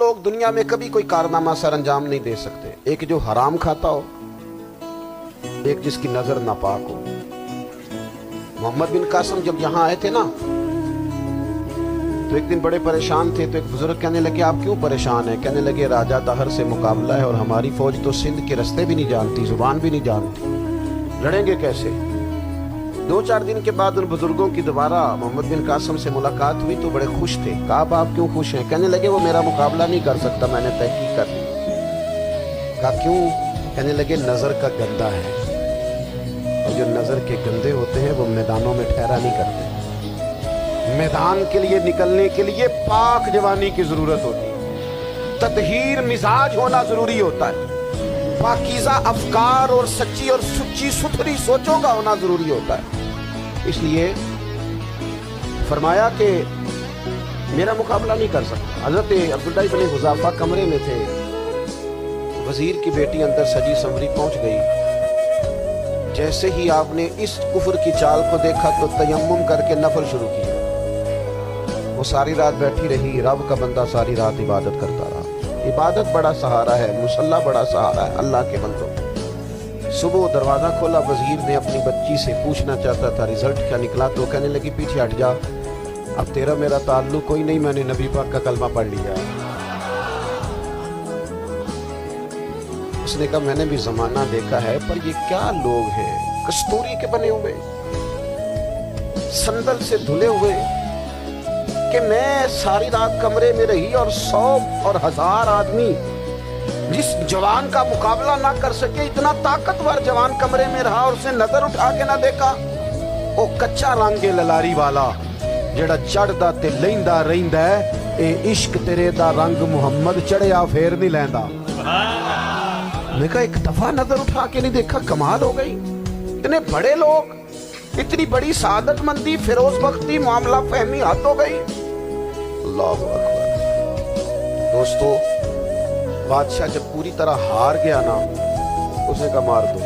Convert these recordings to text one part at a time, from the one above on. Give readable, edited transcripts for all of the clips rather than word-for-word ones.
लोग दुनिया में कभी कोई कारनामा सर अंजाम नहीं दे सकते, एक जो हराम खाता हो, एक जिसकी नजर नापाक हो। मोहम्मद बिन कासिम जब यहाँ आए थे ना, तो एक दिन बड़े परेशान थे, तो एक बुजुर्ग कहने लगे आप क्यों परेशान हैं? कहने लगे राजा दहर से मुकाबला है और हमारी फौज तो सिंध के रास्ते भी नहीं जानती, जुबान भी नहीं जानती, लड़ेंगे कैसे? 2-4 दिन के बाद उन बुजुर्गों की दोबारा मोहम्मद बिन कासिम से मुलाकात हुई तो बड़े खुश थे। कहा आप क्यों खुश हैं? कहने लगे वो मेरा मुकाबला नहीं कर सकता, मैंने तहकीक कर ली। कहा क्यों? कहने लगे नजर का गंदा है, और जो नजर के गंदे होते हैं वो मैदानों में ठहरा नहीं करते। मैदान के लिए निकलने के लिए पाक जवानी की जरूरत होती है, ततहीर मिजाज होना जरूरी होता है, पाकीज़ा अफकार और सच्ची और सुच्ची सुथरी सोचों का होना जरूरी होता है। इसलिए फरमाया कि मेरा मुकाबला नहीं कर सकता। हजरत अब्दुल्लाह इब्न हुज़ाफा कमरे में थे, वजीर की बेटी अंदर सजी संवरी पहुंच गई। जैसे ही आपने इस कुफर की चाल को देखा तो तयम्मुम करके नफल शुरू किया। वो सारी रात बैठी रही, रब का बंदा सारी रात इबादत करता रहा। इबादत बड़ा सहारा है, मुसल्ला बड़ा सहारा है अल्लाह के बंदों। सुबह दरवाजा खोला, वजीर ने अपनी बच्ची से पूछना चाहता था रिजल्ट क्या निकला, तो कहने लगी पीछे हट जा, अब तेरा मेरा ताल्लुक कोई नहीं, मैंने नबी पाक का कलमा पढ़ लिया। उसने कहा मैंने भी जमाना देखा है, पर ये क्या लोग हैं, कस्तूरी के बने हुए, संदल से धुले हुए, कि मैं सारी रात कमरे में रही और 100 और 1000 आदमी जिस जवान का मुकाबला ना कर सके, इतना ताकतवर जवान कमरे में रहा और उसने नजर उठा के ना देखा। वो कच्चा रंग ललारी वाला जेड़ा चढ़दा ते लैंदा रहिंदा है, ए इश्क तेरे दा रंग मुहम्मद चढ़िया फेर नहीं लैंदा। मैं कहा एक दफा नजर उठा के नहीं देखा, कमाल हो गई। इतने बड़े लोग, इतनी बड़ी सादत मंदी, फिरोज बख्ती, मामला फहमी हद हो गई। अल्लाहु अकबर। दोस्तों, बादशाह जब पूरी तरह हार गया ना, उसने कहा मार दो।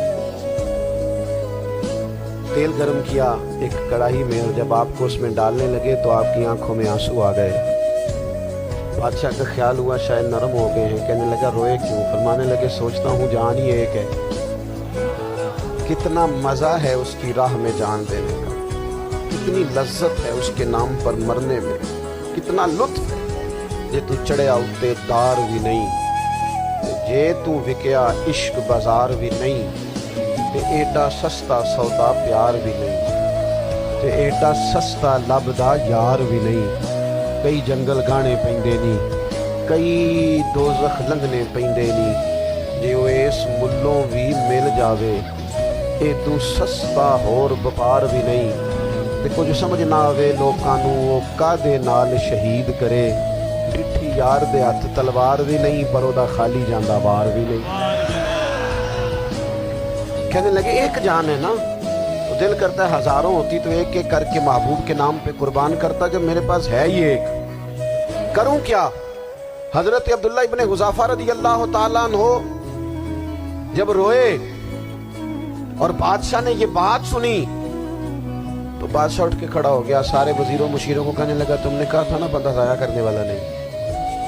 तेल गरम किया एक कढ़ाई में, और जब आपको उसमें डालने लगे तो आपकी आंखों में आंसू आ गए। बादशाह का ख्याल हुआ शायद नरम हो गए हैं। कहने लगा रोए क्यों? फरमाने लगे सोचता हूँ जान ही एक है, कितना मजा है उसकी राह में जान देने का, कितनी लज्जत है उसके नाम पर मरने में, कितना लुत्फ है। जे तू चढ़िया उत्ते दार भी नहीं, जे तू विकया इश्क बाजार भी नहीं, ते एडा सस्ता सौदा प्यार भी नहीं, ते एडा सस्ता लभदा यार भी नहीं। कई जंगल गाने पैंदे नहीं, कई दोज़ख लंघने पैंदे नहीं, जे वो इस मुल्लों भी मिल जावे, ए तू सस्ता होर व्यापार भी नहीं। ते कुछ समझ ना आवे लोकां नूं वो कादे नाल शहीद करे, डिठी यार दे हथ तलवार भी नहीं, पर ओदा खाली जांदा वार भी नहीं। कहने लगे एक जान है ना, तो दिल करता है हजारों होती तो एक एक करके महबूब के नाम पे कुर्बान करता, जब मेरे पास है ही एक, करूं क्या? हजरत अब्दुल्लाह इब्न हुज़ाफा रज़ियल्लाहु ताला अन्हु जब रोए और बादशाह ने ये बात सुनी, तो बादशाह उठ के खड़ा हो गया, सारे वजीरों मुशीरों को कहने लगा तुमने कहा था ना बंदा जाया करने वाला नहीं,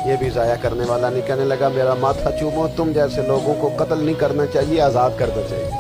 ये भी जाया करने वाला नहीं। कहने लगा मेरा माथा चूमो, तुम जैसे लोगों को कत्ल नहीं करना चाहिए, आजाद करना चाहिए।